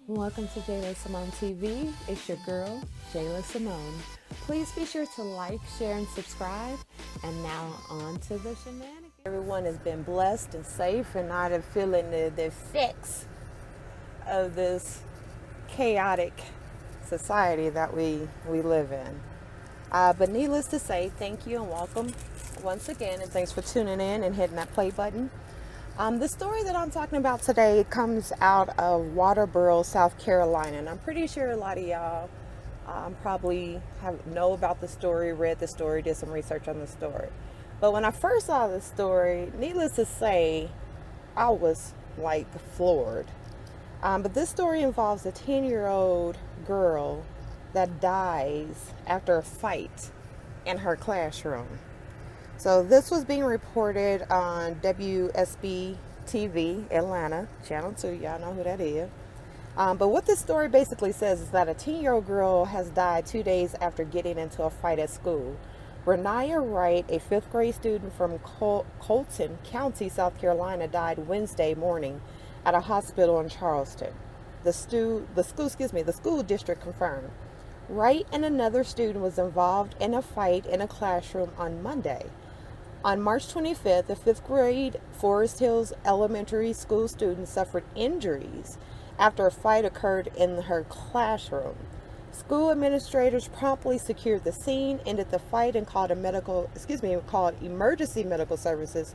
Welcome to JAYLASYMONETV. It's your girl, JAYLASYMONE. Please be sure to like, share, and subscribe. And now on to the shenanigans. Everyone has been blessed and safe and not feeling the effects of this chaotic society that we live in. But needless to say, thank you and welcome once again, and thanks for tuning in and hitting that play button. The story that I'm talking about today comes out of Waterboro, South Carolina, and I'm pretty sure a lot of y'all probably know about the story, read the story, did some research on the story. But when I first saw the story, needless to say, I was like floored. But this story involves a 10-year-old girl that dies after a fight in her classroom. So this was being reported on WSB TV, Atlanta, Channel 2. Y'all know who that is. But what this story basically says is that a 10-year-old girl has died 2 days after getting into a fight at school. Renaya Wright, a 5th grade student from Colton County, South Carolina, died Wednesday morning at a hospital in Charleston. The school district confirmed. Wright and another student was involved in a fight in a classroom on Monday. On March 25th, a 5th grade Forest Hills Elementary School student suffered injuries after a fight occurred in her classroom. School administrators promptly secured the scene, ended the fight, and called emergency medical services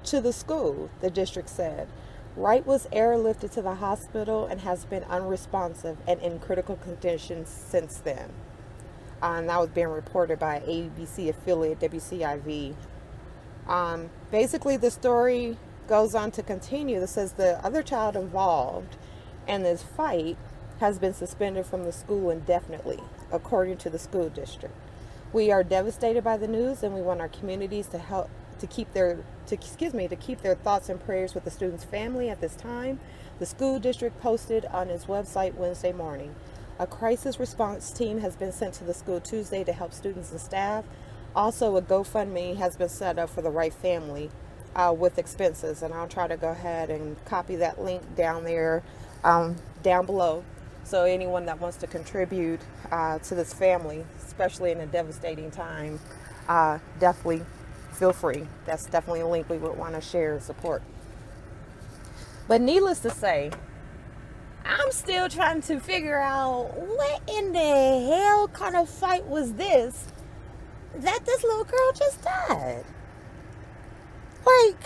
to the school, the district said. Wright was airlifted to the hospital and has been unresponsive and in critical condition since then. And that was being reported by ABC affiliate WCIV. Basically, the story goes on to continue. It says the other child involved in this fight has been suspended from the school indefinitely, according to the school district. We are devastated by the news, and we want our communities to keep their thoughts and prayers with the student's family at this time. The school district posted on its website Wednesday morning. A crisis response team has been sent to the school Tuesday to help students and staff. Also, a GoFundMe has been set up for the Wright family with expenses, and I'll try to go ahead and copy that link down there, down below. So anyone that wants to contribute to this family, especially in a devastating time, definitely feel free. That's definitely a link we would want to share and support. But needless to say, I'm still trying to figure out what in the hell kind of fight was this that this little girl just died. Like,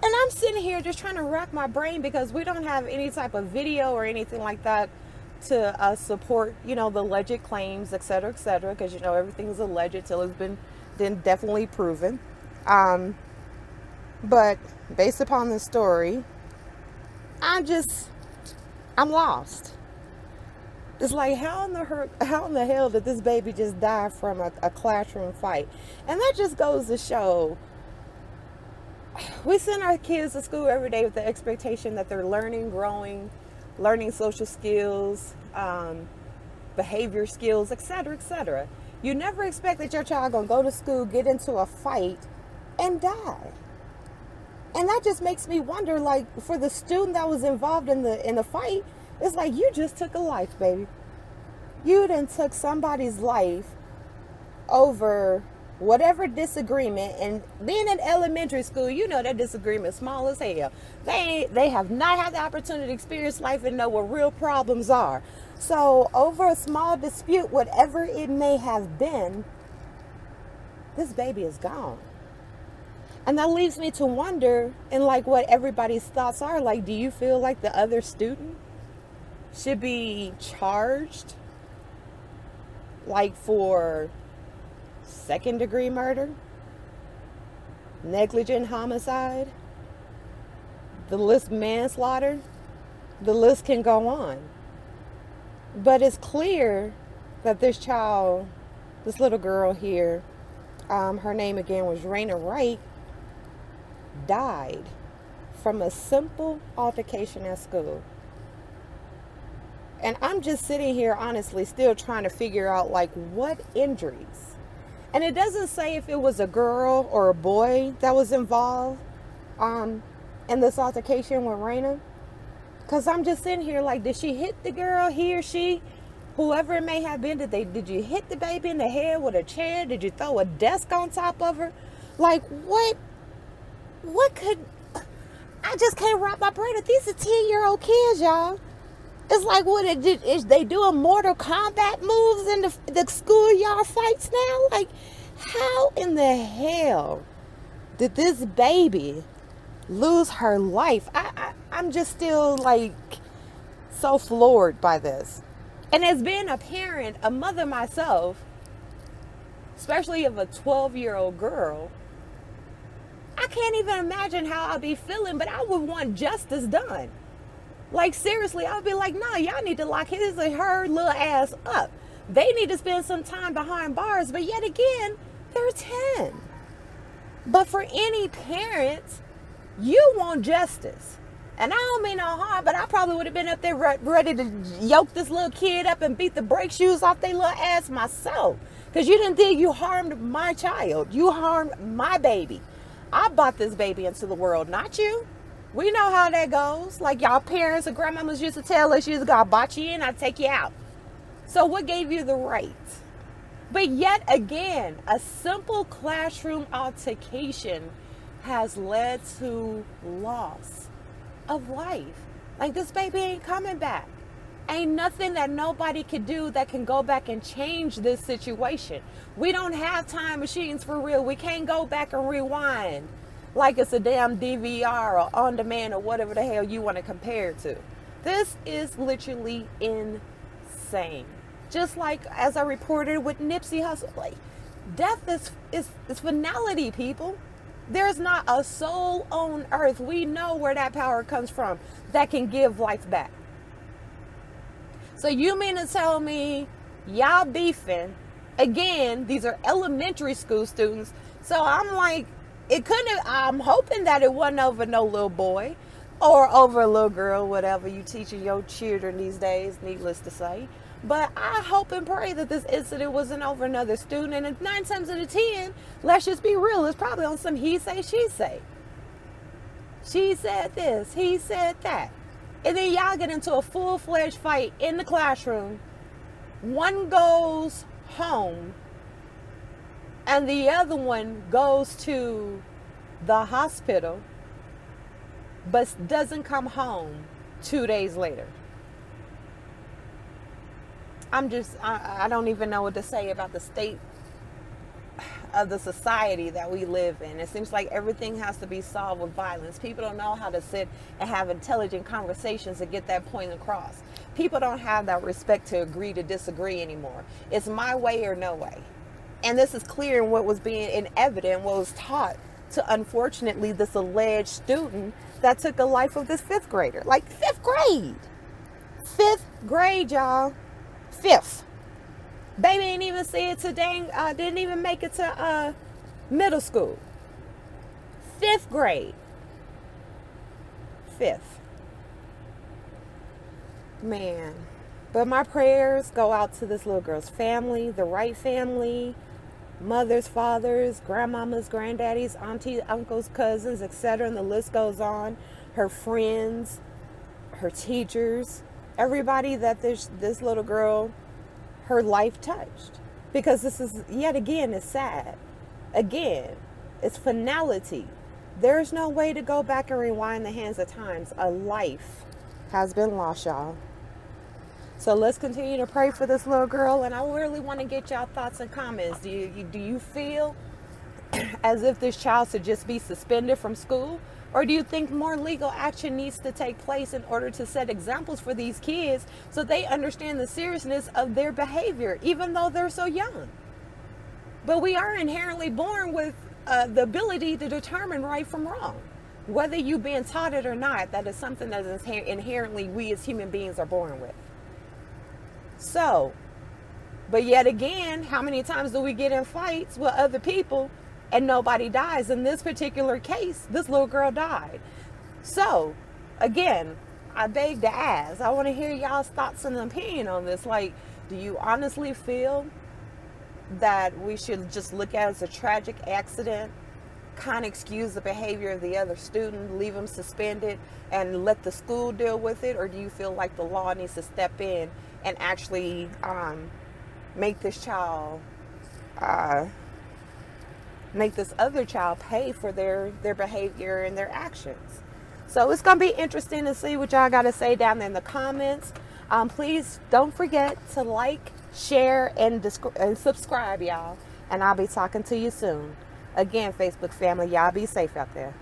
and I'm sitting here just trying to rack my brain because we don't have any type of video or anything like that to support, the alleged claims, et cetera, because, everything's alleged till it's been definitely proven. But based upon this story, I'm lost. It's like, how in the hell did this baby just die from a classroom fight? And that just goes to show, we send our kids to school every day with the expectation that they're learning, growing, learning social skills, behavior skills, etc., etc. You never expect that your child gonna go to school, get into a fight, and die. And that just makes me wonder, like, for the student that was involved in the fight, it's like, you just took a life, baby. You done took somebody's life over whatever disagreement. And being in elementary school, that disagreement is small as hell. They have not had the opportunity to experience life and know what real problems are. So over a small dispute, whatever it may have been, this baby is gone. And that leaves me to wonder, and like what everybody's thoughts are. Like, do you feel like the other student should be charged, like, for second-degree murder, negligent homicide, the list, manslaughter? The list can go on. But it's clear that this little girl here, her name again was Renaya Wright, died from a simple altercation at school. And I'm just sitting here, honestly, still trying to figure out, like, what injuries. And it doesn't say if it was a girl or a boy that was involved in this altercation with Renaya. Because I'm just sitting here like, did she hit the girl, he or she, whoever it may have been? Did you hit the baby in the head with a chair? Did you throw a desk on top of her? Like, what could, I just can't wrap my brain. These are 10-year-old kids, y'all. It's like, is they doing Mortal Kombat moves in the schoolyard fights now? Like, how in the hell did this baby lose her life? I'm just still like so floored by this. And as being a parent, a mother myself, especially of a 12-year-old girl, I can't even imagine how I'll be feeling, but I would want justice done. Like, seriously, I would be like, no, y'all need to lock his or her little ass up. They need to spend some time behind bars, but yet again, they're 10. But for any parent, you want justice. And I don't mean no harm, but I probably would have been up there ready to yoke this little kid up and beat the brake shoes off their little ass myself. Because you didn't think you harmed my child. You harmed my baby. I brought this baby into the world, not you. We know how that goes. Like y'all parents or grandmamas used to tell us, you just got bought you in, I'll take you out. So what gave you the right? But yet again, a simple classroom altercation has led to loss of life. Like, this baby ain't coming back. Ain't nothing that nobody could do that can go back and change this situation. We don't have time machines for real. We can't go back and rewind like it's a damn DVR or on demand or whatever the hell you want to compare it to. This is literally insane. Just like as I reported with Nipsey Hussle, like, death is finality, people. There's not a soul on earth, we know where that power comes from, that can give life back. So you mean to tell me y'all beefing? Again, these are elementary school students. So I'm like, I'm hoping that it wasn't over no little boy or over a little girl, whatever you teaching your children these days, needless to say. But I hope and pray that this incident wasn't over another student. And 9 times out of 10, let's just be real, it's probably on some he say, she say. She said this, he said that. And then y'all get into a full-fledged fight in the classroom. One goes home and the other one goes to the hospital, but doesn't come home 2 days later. I don't even know what to say about the state of the society that we live in. It seems like everything has to be solved with violence. People don't know how to sit and have intelligent conversations and get that point across. People don't have that respect to agree to disagree anymore. It's my way or no way. And this is clear in what was being evident, what was taught to, unfortunately, this alleged student that took the life of this 5th grader. Like, 5th grade. 5th grade, y'all. 5th. Baby ain't even see it to didn't even make it to middle school. 5th grade. 5th. Man. But my prayers go out to this little girl's family, the right family, mothers, fathers, grandmamas, granddaddies, aunties, uncles, cousins, etc. And the list goes on. Her friends, her teachers, everybody that this little girl, her life touched. Because this is, yet again, it's sad. Again, it's finality. There's no way to go back and rewind the hands of times. A life has been lost, y'all. So let's continue to pray for this little girl. And I really want to get y'all thoughts and comments. Do you feel as if this child should just be suspended from school? Or do you think more legal action needs to take place in order to set examples for these kids so they understand the seriousness of their behavior, even though they're so young? But we are inherently born with the ability to determine right from wrong. Whether you've been taught it or not, that is something that is inherently we as human beings are born with. So, but yet again, how many times do we get in fights with other people and nobody dies? In this particular case, this little girl died. So, again, I beg to ask, I want to hear y'all's thoughts and opinion on this. Like, do you honestly feel that we should just look at it as a tragic accident? kind of excuse the behavior of the other student, leave them suspended, and let the school deal with it? Or do you feel like the law needs to step in and actually make this child, make this other child pay for their behavior and their actions? So it's going to be interesting to see what y'all got to say down there in the comments. Please don't forget to like, share, and subscribe, y'all. And I'll be talking to you soon. Again, Facebook family, y'all be safe out there.